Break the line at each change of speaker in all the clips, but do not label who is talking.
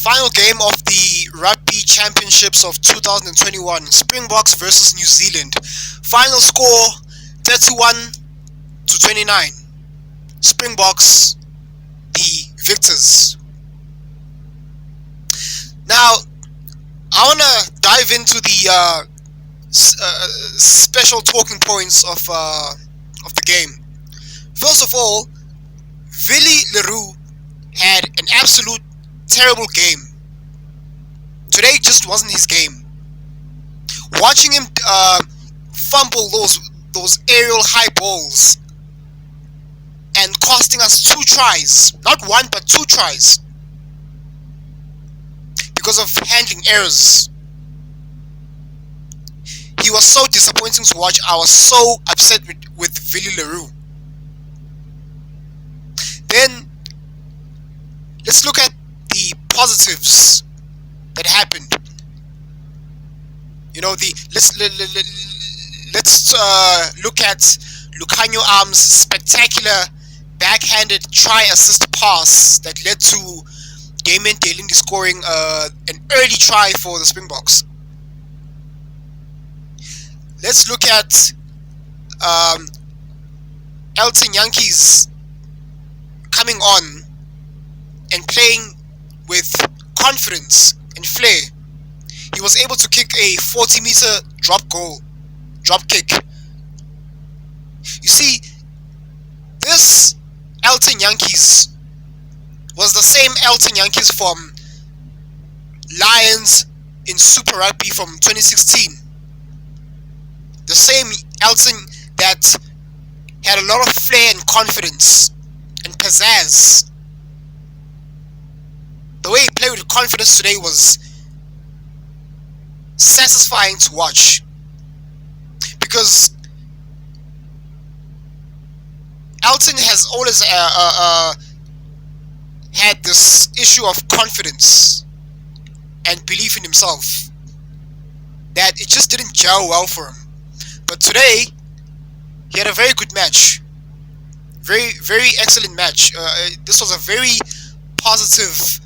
Final game of the Rugby Championships of 2021, Springboks versus New Zealand. Final score 31-29. Springboks the victors. Now, I want to dive into the special talking points of the game. First of all, Willie Leroux had an absolute terrible game. Today just wasn't his game. Watching him fumble those aerial high balls and costing us 2 tries, not one but 2 tries, because of handling errors. He was so disappointing to watch. I was so upset with Willie Leroux. Then let's look at the positives that happened. You know, let's look at Lukhanyo Arm's spectacular backhanded try-assist pass that led to Damien Delindi scoring an early try for the Springboks. Let's look at Elton Jantjies coming on and playing with confidence and flair. He was able to kick a 40-meter drop kick. You see, this Elton Jantjies was the same Elton Jantjies from Lions in Super Rugby from 2016. The same Elton that had a lot of flair and confidence and pizzazz. The way he played with confidence today was satisfying to watch, because Elton has always had this issue of confidence and belief in himself that it just didn't gel well for him. But today, he had a very good match. Very, very excellent match. This was a very positive,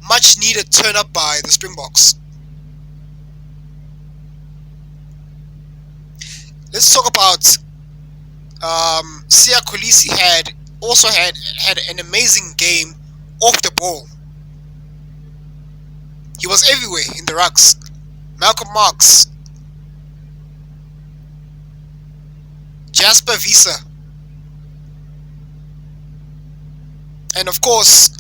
much needed turn up by the Springboks. Let's talk about Siya Kolisi had an amazing game off the ball. He was everywhere in the rucks. Malcolm Marx, Jasper Visa, and of course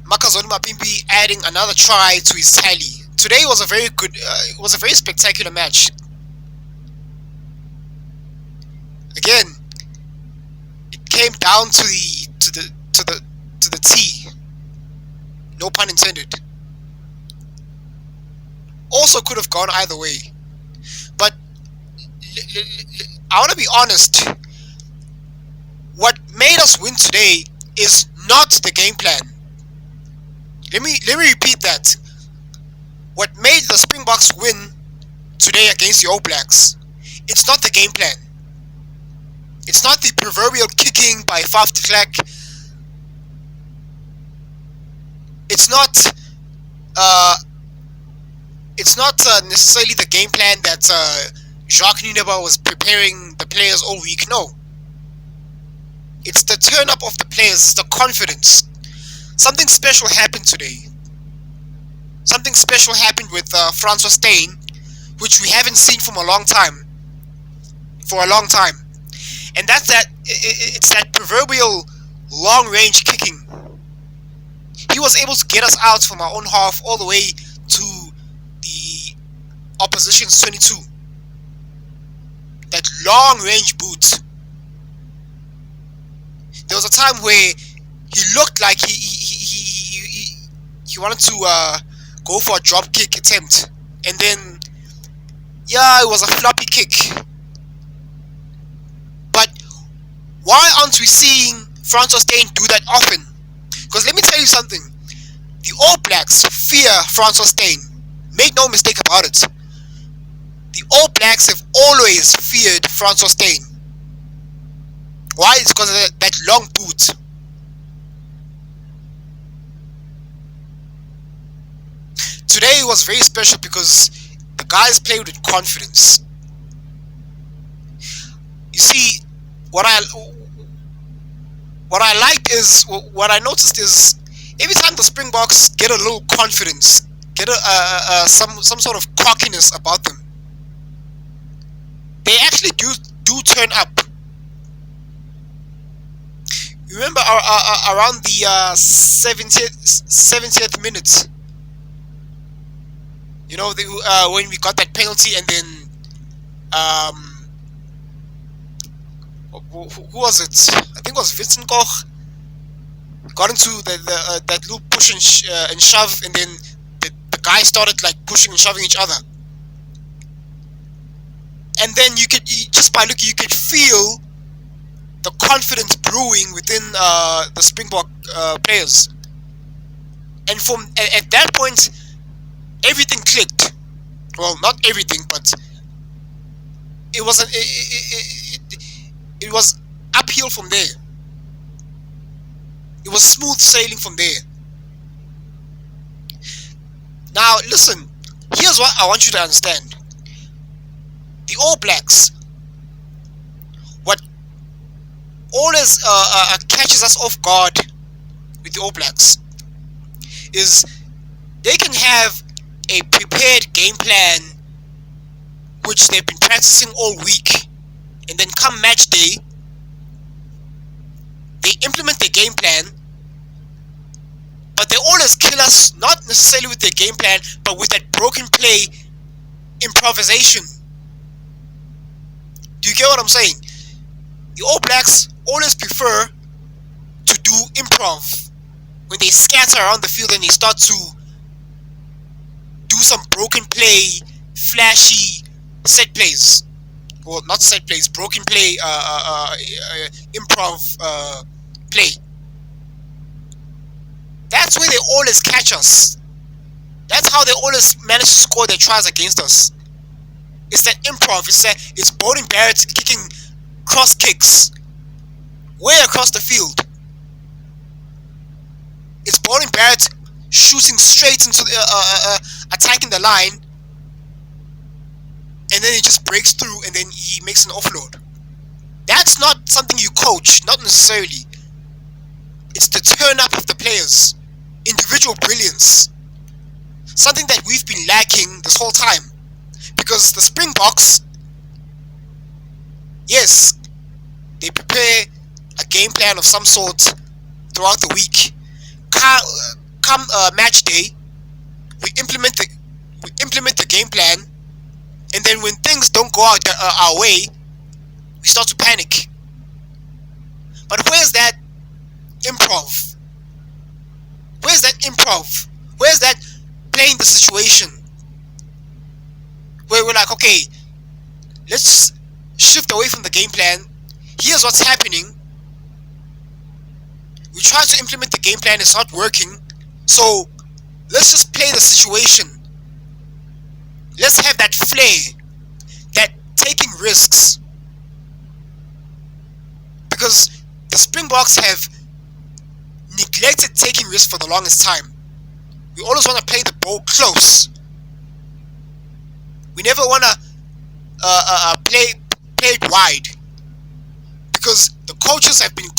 Makazole Mapimpi adding another try to his tally. Today was a very good, it was a very spectacular match. Again, it came down to the T. No pun intended. Also could have gone either way, but I want to be honest. What made us win today is not the game plan. Let me repeat that. What made the Springboks win today against the All Blacks, it's not the game plan. It's not the proverbial kicking by Faf de Klerk. It's not necessarily the game plan that Jacques Nienaber was preparing the players all week. No. It's the turn up of the players, the confidence. Something special happened today. Something special happened with Francois Steyn, which we haven't seen for a long time. And that's it's that proverbial long-range kicking. He was able to get us out from our own half all the way to the opposition's 22. That long-range boot. There was a time where he looked like he wanted to go for a drop kick attempt, and then it was a floppy kick. But why aren't we seeing Francois Steyn do that often? Because let me tell you something, the All Blacks fear Francois Steyn. Make no mistake about it. The All Blacks have always feared Francois Steyn. Why? It's because of that long boot. Today was very special because the guys played with confidence. You see, what I liked is what I noticed is every time the Springboks get a little confidence, get some sort of cockiness about them, they actually do turn up. Remember around the 70th minute, you know, when we got that penalty, and then who was it? I think it was Vincent Koch got into that little push and shove, and then the guys started like pushing and shoving each other. And then just by looking, you could feel the confidence brewing within the Springbok players. And at that point, everything clicked. Well, not everything, but it was uphill from there. It was smooth sailing from there. Now, listen. Here's what I want you to understand. The All Blacks, what always catches us off guard with the All Blacks is they can have a prepared game plan which they've been practicing all week, and then come match day, they implement their game plan, but they always kill us, not necessarily with their game plan, but with that broken play improvisation. Do you get what I'm saying? The All Blacks always prefer to do improv when they scatter around the field and they start to do some broken play, flashy set plays. Well, not set plays, broken play, improv play. That's where they always catch us. That's how they always manage to score their tries against us. It's that improv. It's Beauden Barrett kicking cross kicks way across the field. It's Beauden Barrett shooting straight into attacking the line, and then he just breaks through and then he makes an offload. That's not something you coach, not necessarily. It's the turn up of the players, individual brilliance, something that we've been lacking this whole time. Because the Springboks, yes, they prepare a game plan of some sort throughout the week. Come match day, we implement the game plan, and then when things don't go out our way, we start to panic. But where's that improv? Where's that improv? Where's that playing the situation? Where we're like, okay, let's shift away from the game plan. Here's what's happening. We try to implement the game plan, it's not working. So let's just play the situation. Let's have that flair, that taking risks. Because the Springboks have neglected taking risks for the longest time. We always want to play the ball close. We never want to play it wide, because the coaches have been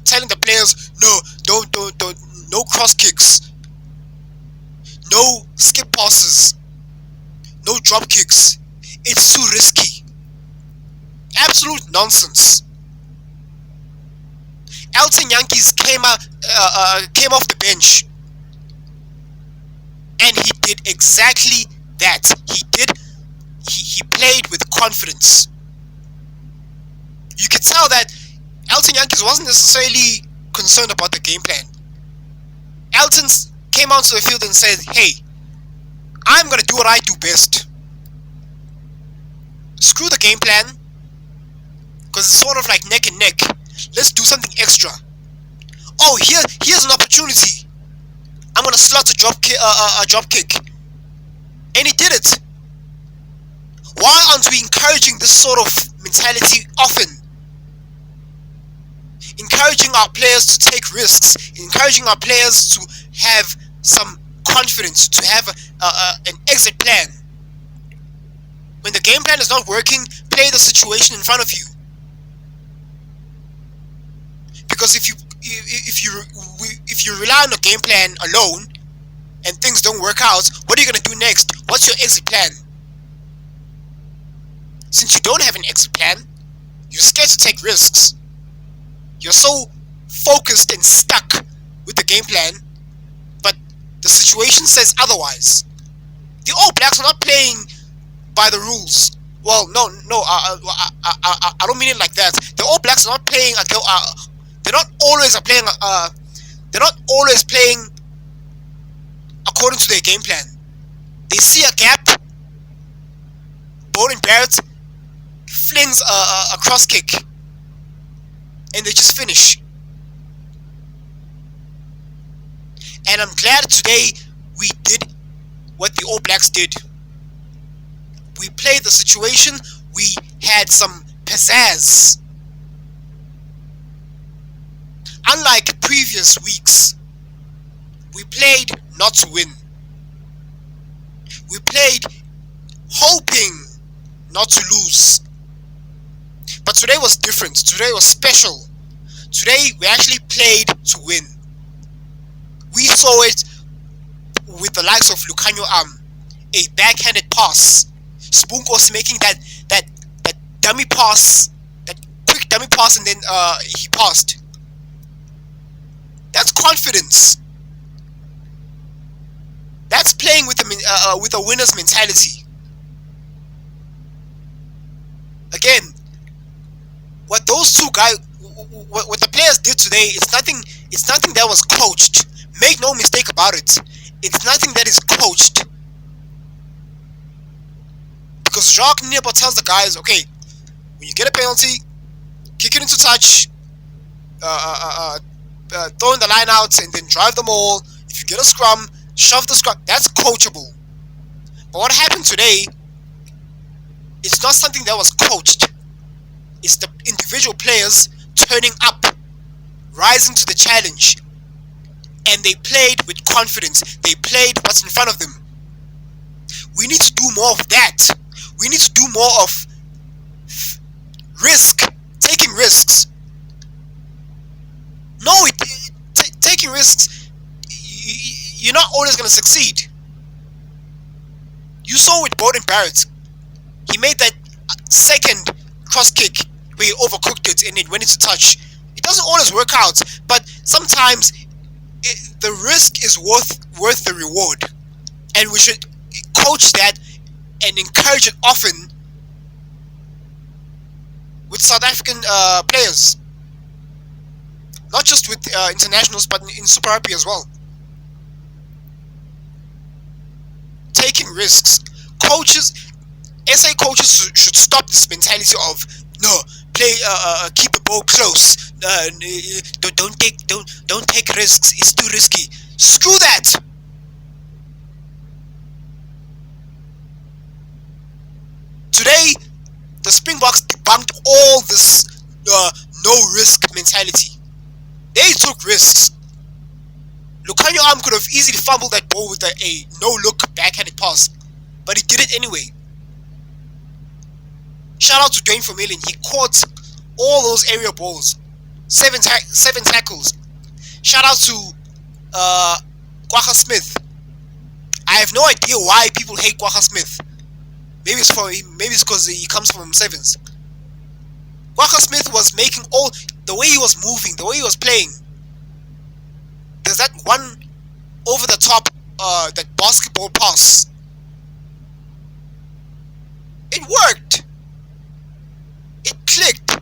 telling the players, no, don't, no cross kicks, no skip passes, no drop kicks. It's too risky. Absolute nonsense. Elton Jantjies came off the bench, and he did exactly that. He played with confidence. You could tell that Elton Jantjies wasn't necessarily concerned about the game plan. Elton came onto the field and said, hey, I'm going to do what I do best. Screw the game plan, because it's sort of like neck and neck. Let's do something extra. Oh, here's an opportunity. I'm going to slot a drop kick. And he did it. Why aren't we encouraging this sort of mentality often? Encouraging our players to take risks, encouraging our players to have some confidence to have an exit plan. When the game plan is not working, play the situation in front of you. Because if you rely on the game plan alone and things don't work out, what are you gonna do next? What's your exit plan? Since you don't have an exit plan, you're scared to take risks. You're so focused and stuck with the game plan, but the situation says otherwise. The All Blacks are not playing by the rules. Well, no, I don't mean it like that. The All Blacks are not playing. They're not always playing. They're not always playing according to their game plan. They see a gap. Beauden Barrett flings a cross kick, and they just finish. And I'm glad today we did what the All Blacks did. We played the situation. We had some pizzazz. Unlike previous weeks, we played not to win. We played hoping not to lose. But today was different. Today was special. Today we actually played to win. We saw it with the likes of Lukhanyo a backhanded pass. Springboks making that dummy pass, that quick dummy pass, and then he passed. That's confidence. That's playing with a winner's mentality. Again, what those two guys, what the players did today, it's nothing that was coached. Make no mistake about it. It's nothing that is coached. Because Jacques Nienaber tells the guys, okay, when you get a penalty, kick it into touch, throw in the line out, and then drive them all. If you get a scrum, shove the scrum. That's coachable. But what happened today, it's not something that was coached. It's the individual players turning up, rising to the challenge. And they played with confidence. They played what's in front of them. We need to do more of that. We need to do more of taking risks. No, taking risks, you're not always going to succeed. You saw with Beauden Barrett. He made that second cross kick where he overcooked it and it went into touch. It doesn't always work out, but sometimes the risk is worth the reward. And we should coach that and encourage it often with South African players. Not just with internationals, but in Super Rugby as well. Taking risks. SA coaches should stop this mentality of no, play, keep the ball close. Don't take risks. It's too risky. Screw that. Today, the Springboks debunked all this no risk mentality. They took risks. Lukhanyo could have easily fumbled that ball with a no-look backhanded pass, but he did it anyway. Shout out to Dwayne Vermeulen. He caught all those area balls. 7 tackles. Shout out to Kwagga Smith. I have no idea why people hate Kwagga Smith. Maybe it's because he comes from sevens. Kwagga Smith was making all the way he was moving, the way he was playing. There's that one over the top, that basketball pass. It worked. It clicked.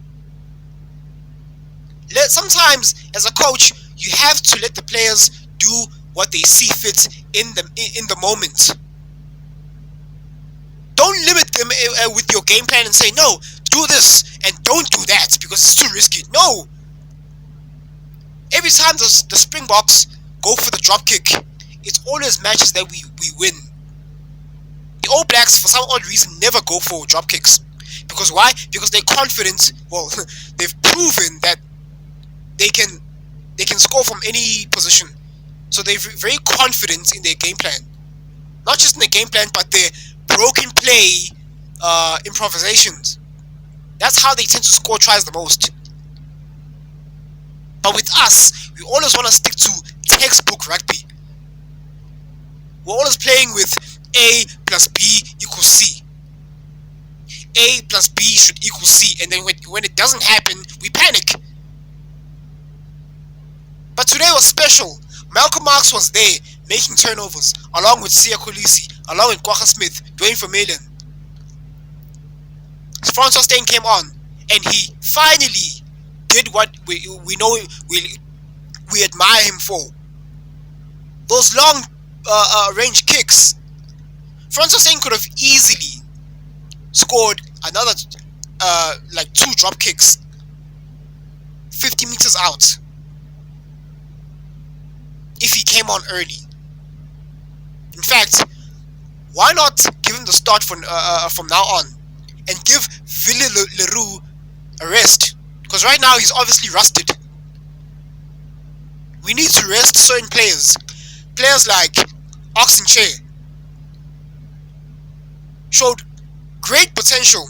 Sometimes, as a coach, you have to let the players do what they see fit in the moment. Don't limit them with your game plan and say, no, do this and don't do that because it's too risky. No. Every time the Springboks go for the drop kick, it's always matches that we win. The All Blacks, for some odd reason, never go for drop kicks. Because why? Because they're confident. Well, they've proven that they can score from any position. So they're very confident in their game plan. Not just in their game plan, but their broken play improvisations. That's how they tend to score tries the most. But with us, we always want to stick to textbook rugby. We're always playing with A plus B equals C. A plus B should equal C, and then when it doesn't happen, we panic. But today was special. Malcolm Marx was there, making turnovers, along with Siya Kolisi, along with Kwagga Smith, Dwayne Vermeulen. Francois Steyn came on, and he finally did what we know we admire him for. Those long range kicks. Francois Steyn could have easily scored another like 2 drop kicks 50 meters out if he came on early. In fact, why not give him the start from now on and give Vili Leroux a rest? Because right now he's obviously rusted. We need to rest certain players. Players like Oxenche showed great potential.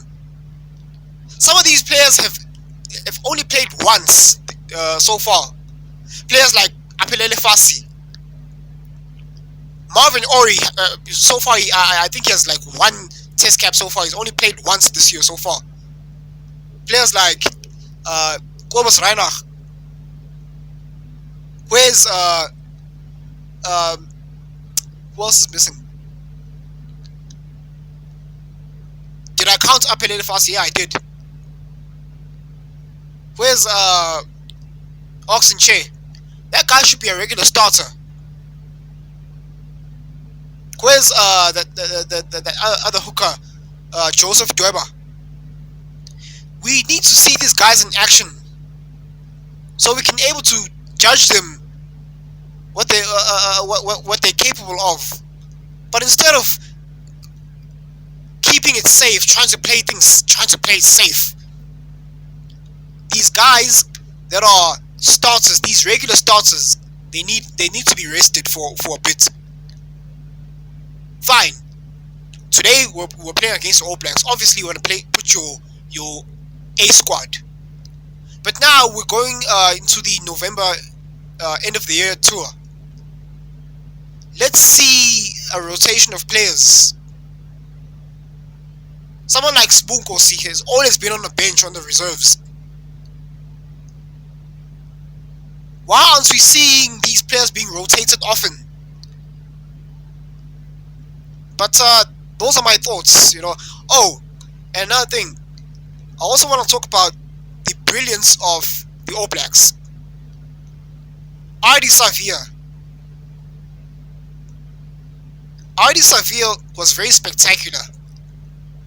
Some of these players have only played once so far. Players like Apelele Fassi, Marvin Ori. So far, I think he has like 1 test cap so far. He's only played once this year so far. Players like Kobus Reinach. Where's who else is missing? Did I count Apelele Fassi? Yeah, I did. Where's Oxenche? That guy should be a regular starter. Where's the other hooker, Joseph Dweba? We need to see these guys in action so we can able to judge them what they're capable of. But instead of keeping it safe, trying to play it safe, these guys that are starters, these regular starters, they need to be rested for a bit. Fine. Today we're playing against the All Blacks. Obviously, you want to put your A squad. But now we're going into the November end of the year tour. Let's see a rotation of players. Someone like Spungkosi has always been on the bench on the reserves. Why aren't we seeing these players being rotated often? But those are my thoughts, you know. Oh, and another thing, I also want to talk about the brilliance of the All Blacks. Ardie Savea. Ardie Savea was very spectacular.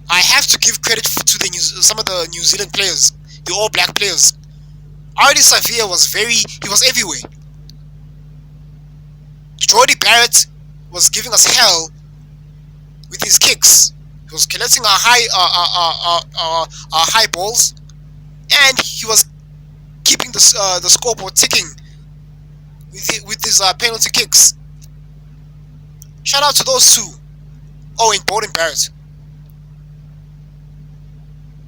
I have to give credit to some of the New Zealand players, the All Black players. Ardie Savea was everywhere. Jordie Barrett was giving us hell with his kicks. He was collecting our high balls, and he was keeping the scoreboard ticking with his penalty kicks. Shout out to those two. Oh, and Beauden Barrett.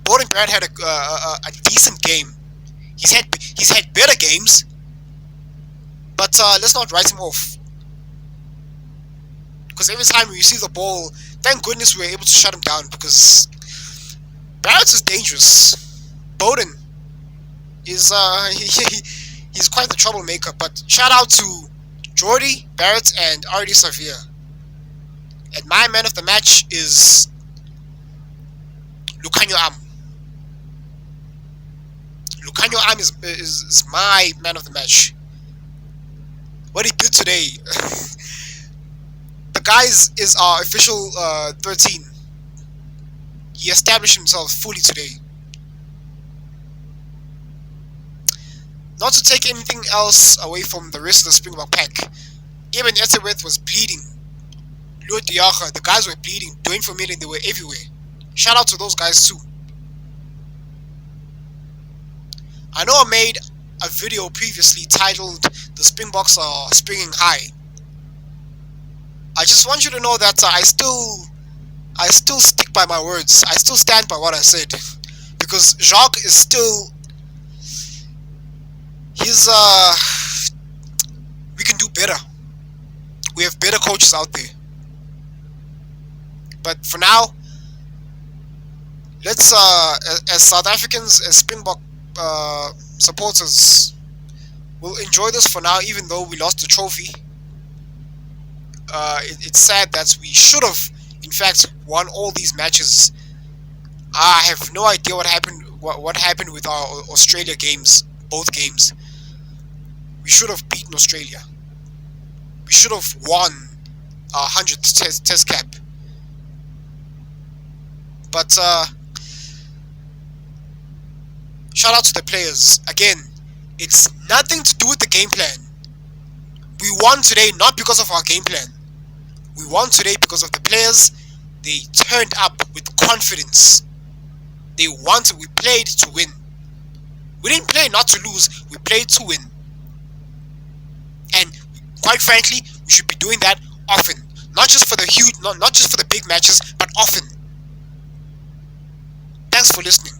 Beauden Barrett had a decent game. He's had better games, but let's not write him off. Because every time we receive the ball, thank goodness we were able to shut him down, because Barrett is dangerous. Beauden is he's quite the troublemaker. But shout out to Jordie Barrett and Ardie Savea. And my man of the match is Lukhanyo Am. Lukhanyo Am is my man of the match. What he did today. The guy is our official 13. He established himself fully today. Not to take anything else away from the rest of the Springbok pack, even Etterworth was bleeding. Leo Diaga, the guys were bleeding. Dwayne Vermeulen, they were everywhere. Shout out to those guys too. I know I made a video previously titled "The Springboks are springing high." I just want you to know that I still stick by my words. I still stand by what I said, because Jacques is still he's we can do better. We have better coaches out there. But for now, let's as South Africans, as Springbok supporters, we'll enjoy this for now, even though we lost the trophy. It's sad that we should have, in fact, won all these matches. I have no idea what happened. What happened with our Australia games? Both games. We should have beaten Australia. We should have won our 100th test cap. But shout out to the players. Again, it's nothing to do with the game plan. We won today not because of our game plan. We won today because of the players. They turned up with confidence. We played to win. We didn't play not to lose, we played to win. And quite frankly, we should be doing that often. Not just for the big matches, but often. Thanks for listening.